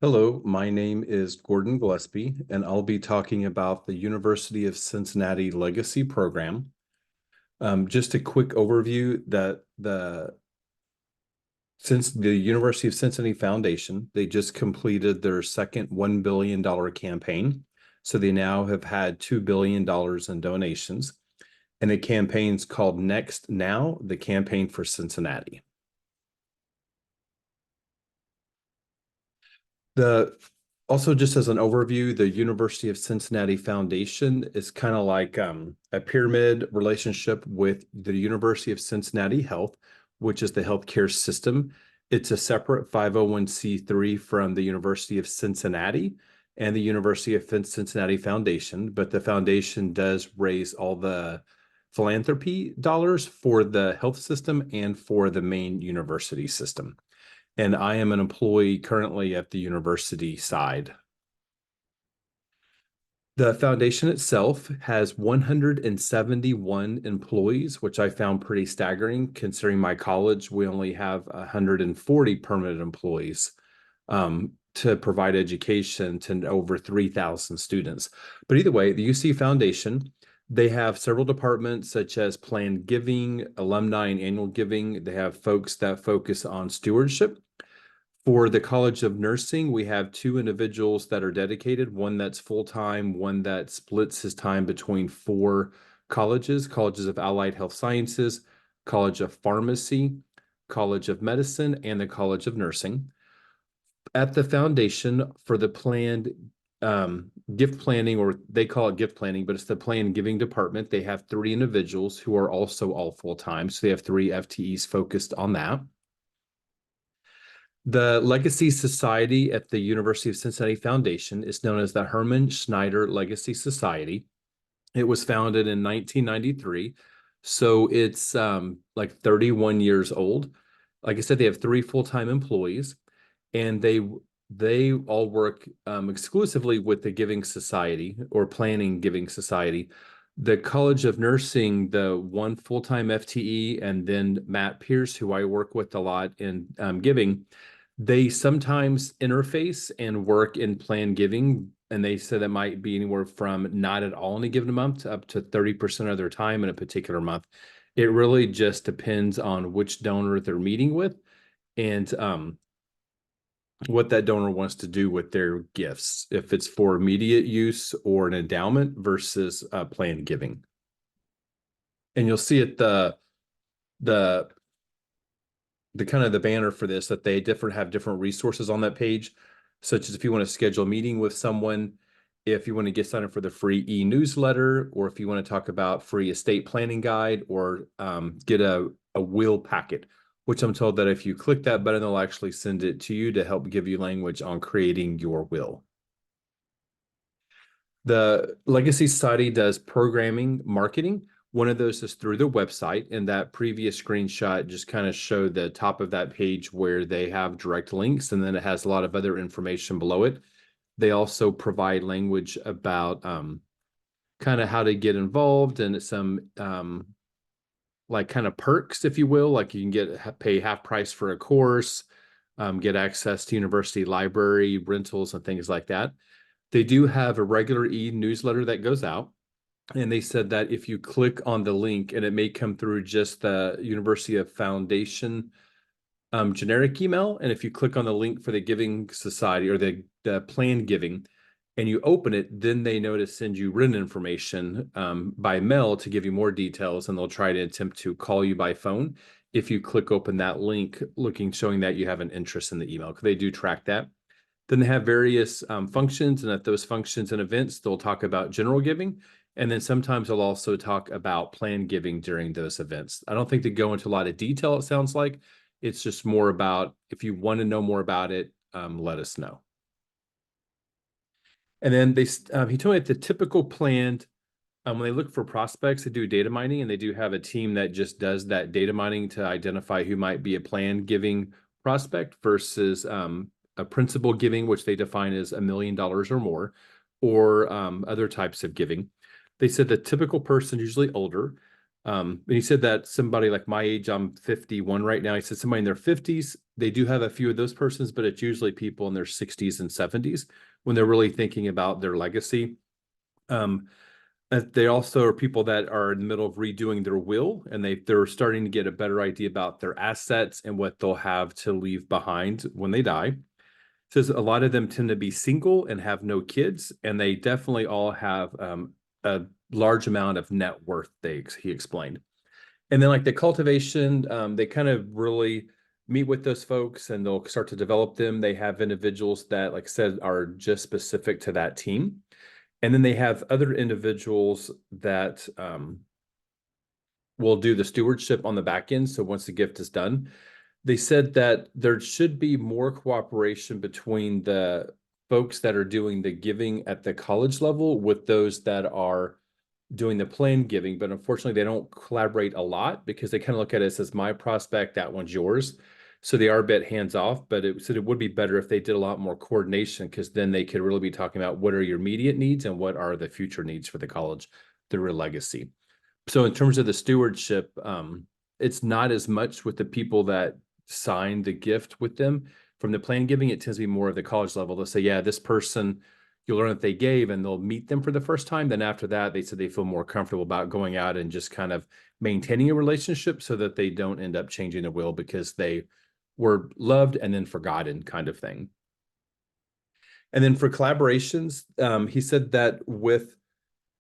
Hello, my name is Gordon Gillespie, and I'll be talking about the University of Cincinnati Legacy Program. Just a quick overview that since the University of Cincinnati Foundation, they just completed their second $1 billion campaign. So they now have had $2 billion in donations. And the campaign's called Next Now, the Campaign for Cincinnati. Also, just as an overview, the University of Cincinnati Foundation is kind of like a pyramid relationship with the University of Cincinnati Health, which is the healthcare system. It's a separate 501c3 from the University of Cincinnati and the University of Cincinnati Foundation, but the foundation does raise all the philanthropy dollars for the health system and for the main university system. And I am an employee currently at the university side. The foundation itself has 171 employees, which I found pretty staggering considering my college, we only have 140 permanent employees to provide education to over 3,000 students. But either way, the UC Foundation, they have several departments such as planned giving, alumni and annual giving. They have folks that focus on stewardship. For the College of Nursing, we have two individuals that are dedicated, one that's full-time, one that splits his time between four colleges of Allied Health Sciences, College of Pharmacy, College of Medicine, and the College of Nursing. At the foundation for the planned gift planning, or they call it gift planning, but it's the planned giving department, they have three individuals who are also all full-time. So they have three FTEs focused on that. The Legacy Society at the University of Cincinnati Foundation is known as the Herman Schneider Legacy Society. It was founded in 1993, so it's like 31 years old. Like I said, they have three full-time employees, and they all work exclusively with the Giving Society or Planning Giving Society. The College of Nursing, the one full-time FTE, and then Matt Pierce, who I work with a lot in giving, they sometimes interface and work in planned giving, and they said that might be anywhere from not at all in a given month to up to 30% of their time in a particular month. It really just depends on which donor they're meeting with and what that donor wants to do with their gifts, if it's for immediate use or an endowment versus planned giving. And you'll see at the kind of the banner for this that they have different resources on that page, such as if you want to schedule a meeting with someone, if you want to get signed up for the free e-newsletter, or if you want to talk about free estate planning guide, or get a will packet, which I'm told that if you click that button, they'll actually send it to you to help give you language on creating your will. The Legacy Society does programming marketing. One of those is through the website, and that previous screenshot just kind of showed the top of that page where they have direct links, and then it has a lot of other information below it. They also provide language about kind of how to get involved and some like kind of perks, if you will, like you can pay half price for a course, get access to university library rentals and things like that. They do have a regular e-newsletter that goes out. And they said that if you click on the link, and it may come through just the University of Foundation generic email, and if you click on the link for the Giving Society or the planned giving, and you open it, then they know to send you written information by mail to give you more details, and they'll try to attempt to call you by phone if you click open that link showing that you have an interest in the email, because they do track that. Then they have various functions, and at those functions and events, they'll talk about general giving. And then sometimes they'll also talk about planned giving during those events. I don't think they go into a lot of detail, it sounds like. It's just more about, if you want to know more about it, let us know. And then he told me that the typical planned, when they look for prospects, they do data mining, and they do have a team that just does that data mining to identify who might be a planned giving prospect versus a principal giving, which they define as $1 million or more, or other types of giving. They said the typical person, usually older, And he said that somebody like my age, I'm 51 right now. He said somebody in their 50s, they do have a few of those persons, but it's usually people in their 60s and 70s when they're really thinking about their legacy. Um, they also are people that are in the middle of redoing their will, and they're starting to get a better idea about their assets and what they'll have to leave behind when they die. Says a lot of them tend to be single and have no kids, and they definitely all have a large amount of net worth. He explained, and then like the cultivation, they kind of really meet with those folks, and they'll start to develop them. They have individuals that, like I said, are just specific to that team, and then they have other individuals that will do the stewardship on the back end. So once the gift is done, they said that there should be more cooperation between the folks that are doing the giving at the college level with those that are doing the planned giving, but unfortunately they don't collaborate a lot because they kind of look at it as my prospect, that one's yours. So they are a bit hands off, but it said it would be better if they did a lot more coordination, because then they could really be talking about what are your immediate needs and what are the future needs for the college through a legacy. So in terms of the stewardship, it's not as much with the people that sign the gift with them. From the plan giving, it tends to be more of the college level. They'll say, yeah, this person, you'll learn that they gave, and they'll meet them for the first time. Then after that, they said they feel more comfortable about going out and just kind of maintaining a relationship so that they don't end up changing their will because they were loved and then forgotten, kind of thing. And then for collaborations, he said that with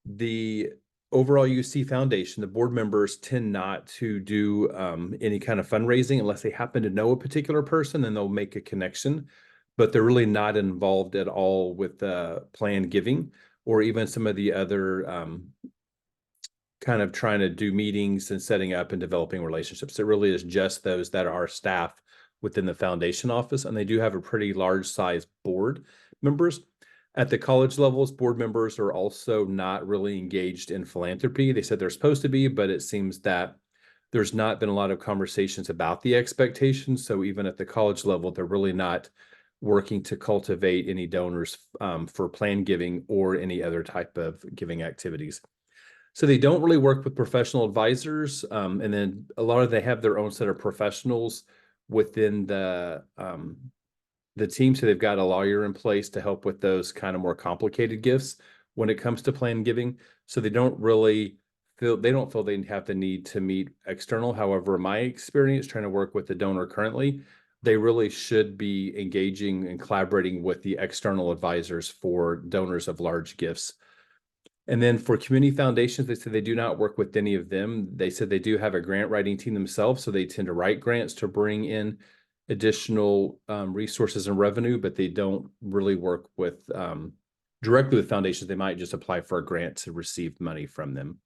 the overall UC Foundation, the board members tend not to do any kind of fundraising unless they happen to know a particular person, and they'll make a connection, but they're really not involved at all with planned giving or even some of the other kind of trying to do meetings and setting up and developing relationships. It really is just those that are staff within the foundation office, and they do have a pretty large size board members. At the college levels, board members are also not really engaged in philanthropy. They said they're supposed to be, but it seems that there's not been a lot of conversations about the expectations. So even at the college level, they're really not working to cultivate any donors for planned giving or any other type of giving activities. So they don't really work with professional advisors. And then a lot of they have their own set of professionals within the team. So they've got a lawyer in place to help with those kind of more complicated gifts when it comes to planned giving. So they don't feel they have the need to meet external. However, in my experience trying to work with the donor currently, they really should be engaging and collaborating with the external advisors for donors of large gifts. And then for community foundations, they said they do not work with any of them. They said they do have a grant writing team themselves, so they tend to write grants to bring in additional resources and revenue, but they don't really work with directly with foundations. They might just apply for a grant to receive money from them.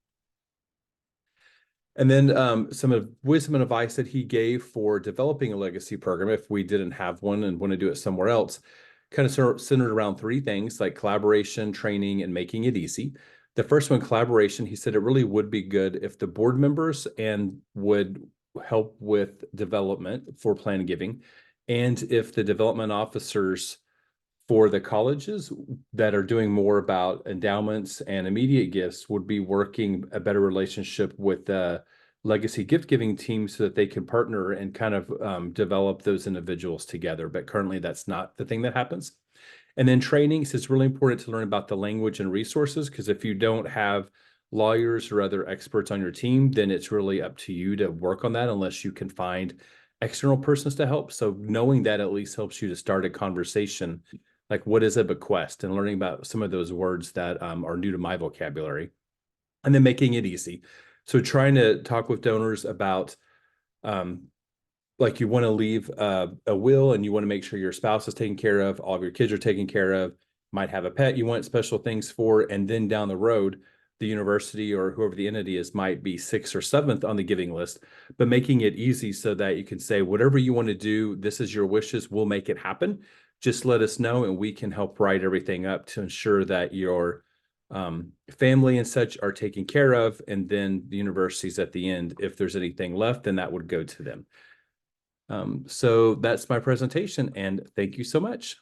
And then some of wisdom and advice that he gave for developing a legacy program, if we didn't have one and want to do it somewhere else, kind of centered around three things like collaboration, training, and making it easy. The first one, collaboration, he said it really would be good if the board members and would help with development for plan giving, and if the development officers for the colleges that are doing more about endowments and immediate gifts would be working a better relationship with the legacy gift giving team so that they can partner and kind of develop those individuals together. But currently that's not the thing that happens. And then trainings, it's really important to learn about the language and resources, because if you don't have lawyers or other experts on your team, then it's really up to you to work on that unless you can find external persons to help. So knowing that at least helps you to start a conversation, like what is a bequest, and learning about some of those words that are new to my vocabulary, and then making it easy. So trying to talk with donors about like you want to leave a will and you want to make sure your spouse is taken care of, all of your kids are taken care of, might have a pet you want special things for, and then down the road, the university or whoever the entity is might be 6th or 7th on the giving list, but making it easy so that you can say, whatever you want to do, this is your wishes, we'll make it happen. Just let us know and we can help write everything up to ensure that your family and such are taken care of. And then the universities at the end, if there's anything left, then that would go to them. So that's my presentation, and thank you so much.